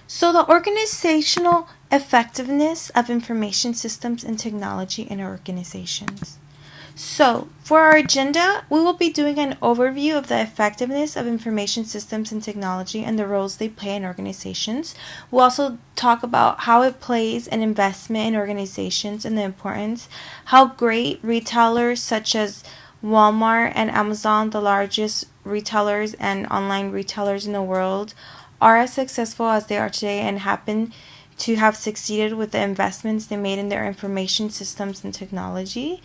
So, the organizational effectiveness of information systems and technology in organizations. So, for our agenda, we will be doing an overview of the effectiveness of information systems and technology and the roles they play in organizations. We'll also talk about how it plays an investment in organizations and the importance, how great retailers such as Walmart and Amazon, the largest retailers and online retailers in the world, are as successful as they are today and happen to have succeeded with the investments they made in their information systems and technology.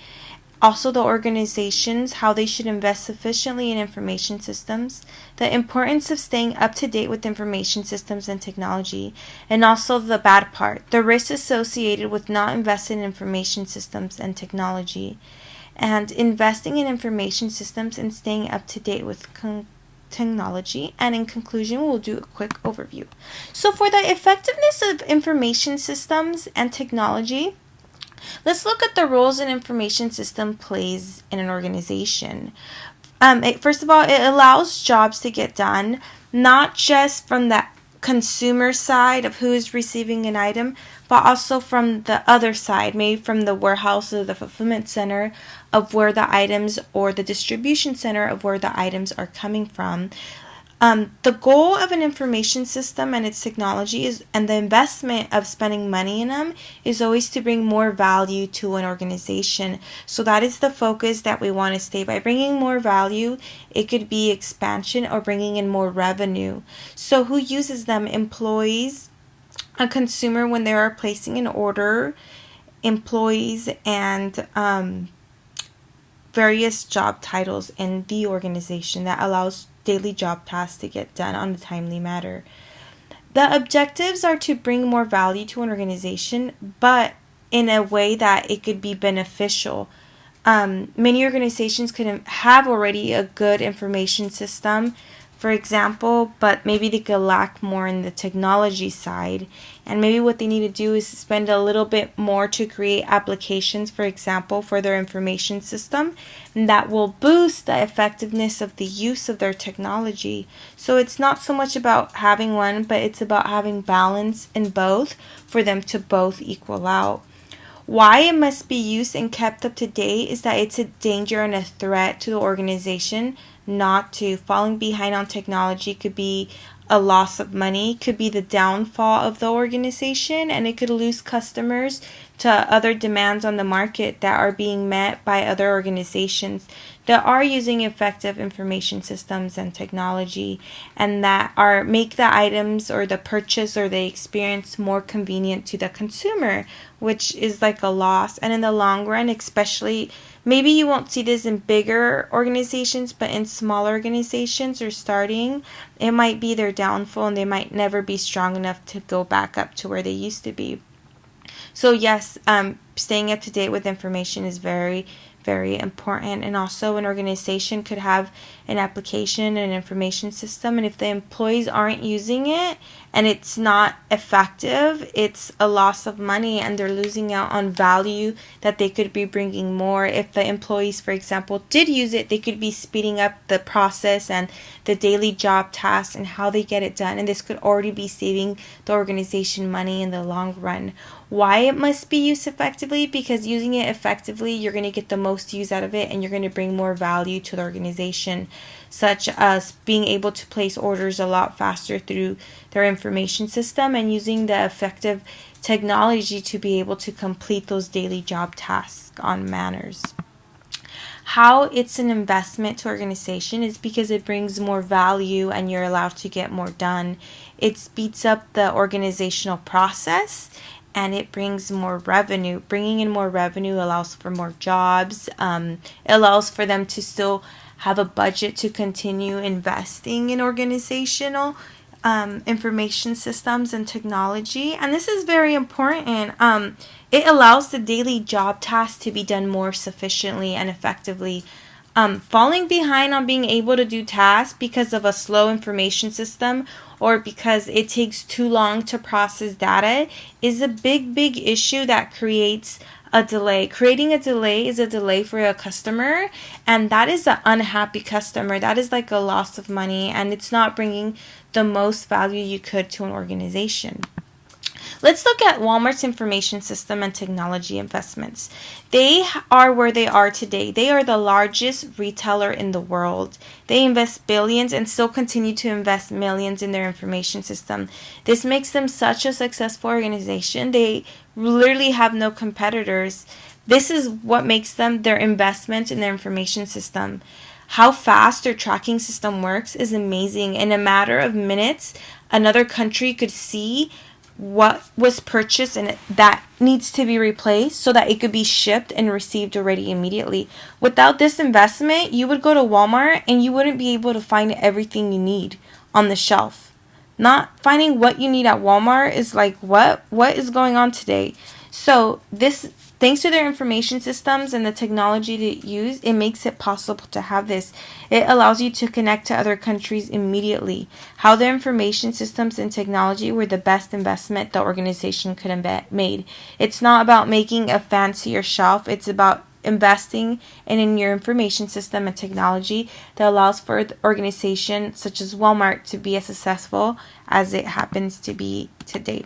Also, the organizations, how they should invest sufficiently in information systems, the importance of staying up to date with information systems and technology, and also the bad part, the risks associated with not investing in information systems and technology, and investing in information systems and staying up to date with technology. And in conclusion, we'll do a quick overview. So for the effectiveness of information systems and technology, let's look at the roles an information system plays in an organization. First of all, it allows jobs to get done, not just from the consumer side of who is receiving an item, but also from the other side, maybe from the warehouse or the fulfillment center of where the items, or the distribution center of where the items are coming from. The goal of an information system and its technology is, and the investment of spending money in them, is always to bring more value to an organization. So that is the focus that we want to stay by. Bringing more value, it could be expansion or bringing in more revenue. So who uses them? Employees, a consumer when they are placing an order, employees, and various job titles in the organization that allows daily job tasks to get done on a timely manner. The objectives are to bring more value to an organization, but in a way that it could be beneficial. Many organizations could have already a good information system, for example, but maybe they could lack more in the technology side. And maybe what they need to do is spend a little bit more to create applications, for example, for their information system, and that will boost the effectiveness of the use of their technology. So it's not so much about having one, but it's about having balance in both for them to both equal out. Why it must be used and kept up to date is that it's a danger and a threat to the organization not to. Falling behind on technology could be a loss of money, could be the downfall of the organization, and it could lose customers to other demands on the market that are being met by other organizations that are using effective information systems and technology, and that are make the items or the purchase or the experience more convenient to the consumer, which is like a loss. And in the long run, especially, maybe you won't see this in bigger organizations, but in smaller organizations or starting, it might be their downfall and they might never be strong enough to go back up to where they used to be. So yes, staying up to date with information is very, very important. And also an organization could have an application, an information system, and if the employees aren't using it and it's not effective, it's a loss of money and they're losing out on value that they could be bringing more. If the employees, for example, did use it, they could be speeding up the process and the daily job tasks and how they get it done, and this could already be saving the organization money in the long run. Why it must be used effectively? Because using it effectively, you're going to get the most use out of it and you're going to bring more value to the organization, such as being able to place orders a lot faster through their information system and using the effective technology to be able to complete those daily job tasks on manners. How it's an investment to organization is because it brings more value and you're allowed to get more done. It speeds up the organizational process and it brings more revenue. Bringing in more revenue allows for more jobs. It allows for them to still have a budget to continue investing in organizational information systems and technology. And this is very important. It allows the daily job tasks to be done more sufficiently and effectively. Falling behind on being able to do tasks because of a slow information system or because it takes too long to process data is a big issue that creates a delay. Creating a delay is a delay for a customer, and that is an unhappy customer. That is like a loss of money, and it's not bringing the most value you could to an organization. Let's look at Walmart's information system and technology investments. They are where they are today. They are the largest retailer in the world. They invest billions and still continue to invest millions in their information system. This makes them such a successful organization. They literally have no competitors. This is what makes them their investment in their information system. How fast their tracking system works is amazing. In a matter of minutes, another country could see what was purchased and that needs to be replaced so that it could be shipped and received already immediately. Without this investment, you would go to Walmart and you wouldn't be able to find everything you need on the shelf. Not finding what you need at Walmart is like, what is going on today? So this, thanks to their information systems and the technology they use, it makes it possible to have this. It allows you to connect to other countries immediately. How the information systems and technology were the best investment the organization could have made. It's not about making a fancier shelf. It's about investing in your information system and technology that allows for the organization such as Walmart to be as successful as it happens to be today.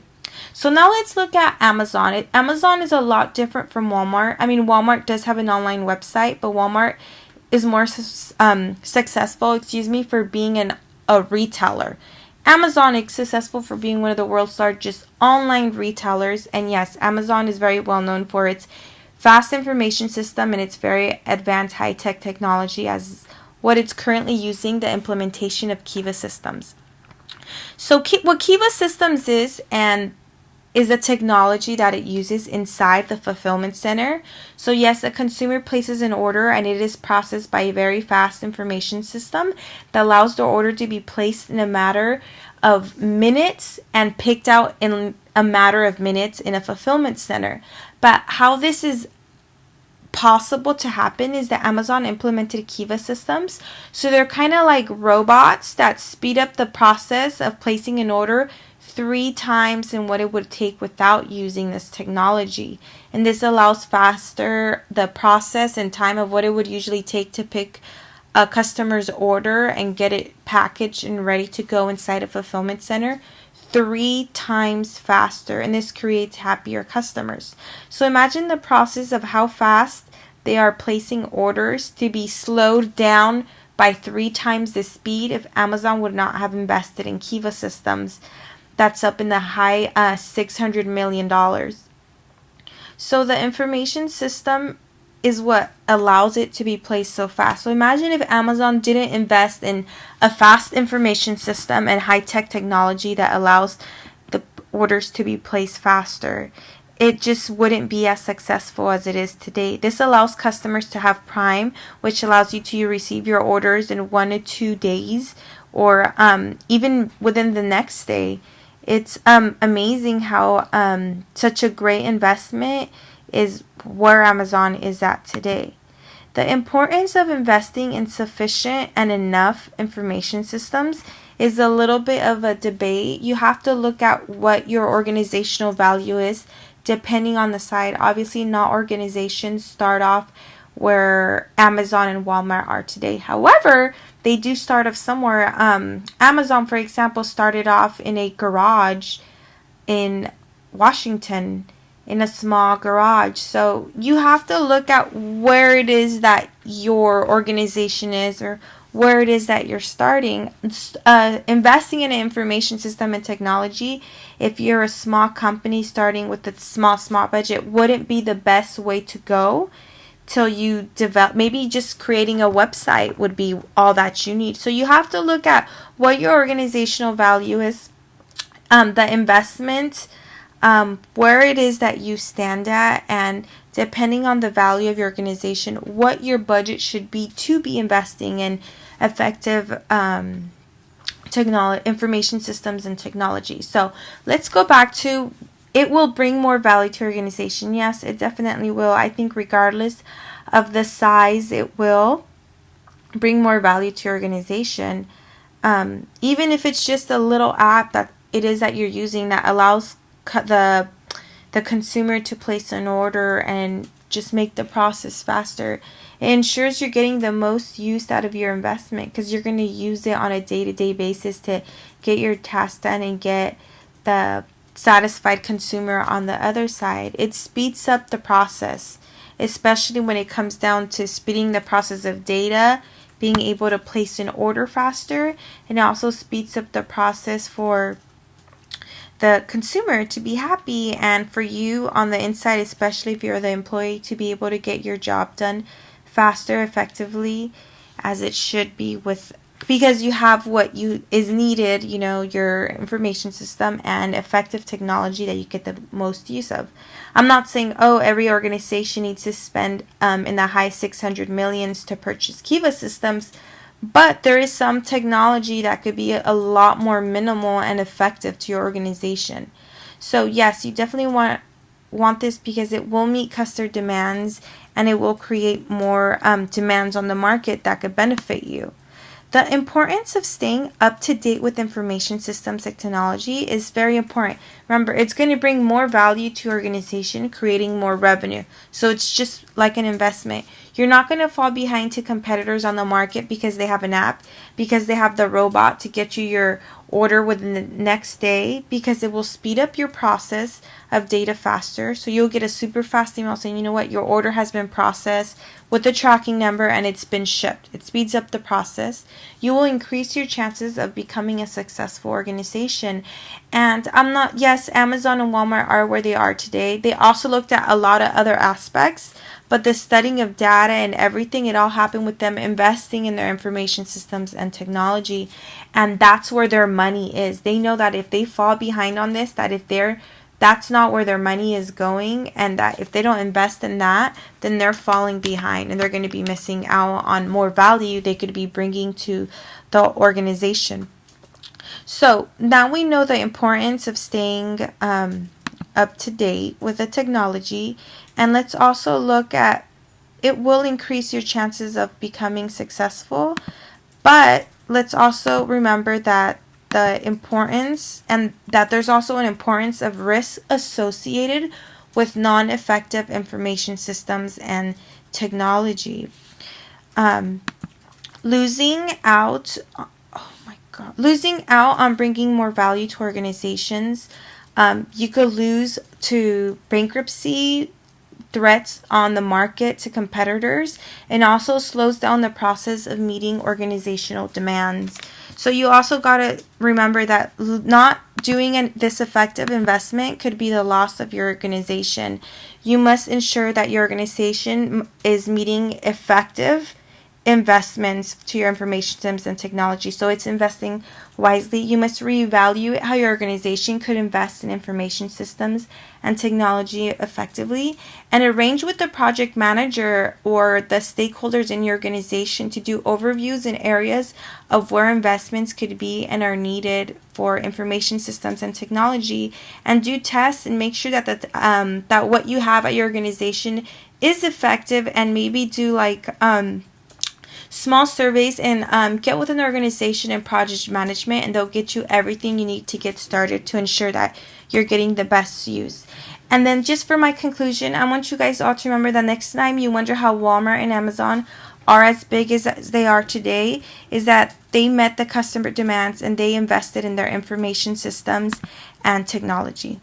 So now let's look at Amazon. Amazon is a lot different from Walmart. I mean, Walmart does have an online website, but Walmart is more successful, for being a retailer. Amazon is successful for being one of the world's largest online retailers. And yes, Amazon is very well known for its fast information system and its very advanced high-tech technology as what it's currently using, the implementation of Kiva systems. So what Kiva systems is a technology that it uses inside the fulfillment center. So yes, a consumer places an order and it is processed by a very fast information system that allows the order to be placed in a matter of minutes and picked out in a matter of minutes in a fulfillment center. But how this is possible to happen is that Amazon implemented Kiva systems. So they're kind of like robots that speed up the process of placing an order 3 times in what it would take without using this technology. And this allows faster the process and time of what it would usually take to pick a customer's order and get it packaged and ready to go inside a fulfillment center 3 times faster, and this creates happier customers. So imagine the process of how fast they are placing orders to be slowed down by 3 times the speed if Amazon would not have invested in Kiva systems. That's up in the high $600 million. So the information system is what allows it to be placed so fast. So imagine if Amazon didn't invest in a fast information system and high-tech technology that allows the orders to be placed faster. It just wouldn't be as successful as it is today. This allows customers to have Prime, which allows you to receive your orders in 1 to 2 days or even within the next day. It's amazing how such a great investment is where Amazon is at today. The importance of investing in sufficient and enough information systems is a little bit of a debate. You have to look at what your organizational value is depending on the side. Obviously, not organizations start off where Amazon and Walmart are today. However, they do start off somewhere. Amazon, for example, started off in a garage in Washington, in a small garage. So you have to look at where it is that your organization is or where it is that you're starting. Investing in an information system and technology, if you're a small company starting with a small budget, wouldn't be the best way to go till you develop. Maybe just creating a website would be all that you need. So you have to look at what your organizational value is, the investment, where it is that you stand at, and depending on the value of your organization, what your budget should be to be investing in effective information systems and technology. So let's go back to, it will bring more value to your organization. Yes, it definitely will. I think regardless of the size, it will bring more value to your organization. Even if it's just a little app that it is that you're using that allows the the consumer to place an order and just make the process faster. It ensures you're getting the most use out of your investment because you're going to use it on a day-to-day basis to get your task done and get the satisfied consumer on the other side. It speeds up the process, especially when it comes down to speeding the process of data, being able to place an order faster, and it also speeds up the process for the consumer to be happy and for you on the inside, especially if you're the employee, to be able to get your job done faster, effectively, as it should be, with because you have what is needed, your information system and effective technology that you get the most use of. I'm not saying, every organization needs to spend in the high 600 millions to purchase Kiva systems, but there is some technology that could be a lot more minimal and effective to your organization. So yes, you definitely want this because it will meet customer demands and it will create more demands on the market that could benefit you. The importance of staying up to date with information systems technology is very important. Remember, it's going to bring more value to your organization, creating more revenue. So it's just like an investment. You're not going to fall behind to competitors on the market because they have an app, because they have the robot to get you your order within the next day, because it will speed up your process of data faster. So you'll get a super fast email saying, you know what, your order has been processed with the tracking number and it's been shipped. It speeds up the process. You will increase your chances of becoming a successful organization. And yes, Amazon and Walmart are where they are today. They also looked at a lot of other aspects, but the studying of data and everything, it all happened with them investing in their information systems and technology. And that's where their money is. They know that if they fall behind on this, that's not where their money is going, and that if they don't invest in that, then they're falling behind and they're going to be missing out on more value they could be bringing to the organization. So now we know the importance of staying up to date with the technology, and let's also look at it will increase your chances of becoming successful, but let's also remember that the importance and that there's also an importance of risk associated with non-effective information systems and technology. Losing out on bringing more value to organizations. You could lose to bankruptcy, threats on the market to competitors, and also slows down the process of meeting organizational demands. So you also got to remember that not doing this effective investment could be the loss of your organization. You must ensure that your organization is meeting effective investments to your information systems and technology. So it's investing wisely. You must reevaluate how your organization could invest in information systems and technology effectively, and arrange with the project manager or the stakeholders in your organization to do overviews in areas of where investments could be and are needed for information systems and technology, and do tests and make sure that what you have at your organization is effective, and maybe do small surveys and get with an organization in project management, and they'll get you everything you need to get started to ensure that you're getting the best use. And then just for my conclusion, I want you guys all to remember that next time you wonder how Walmart and Amazon are as big as they are today, is that they met the customer demands and they invested in their information systems and technology.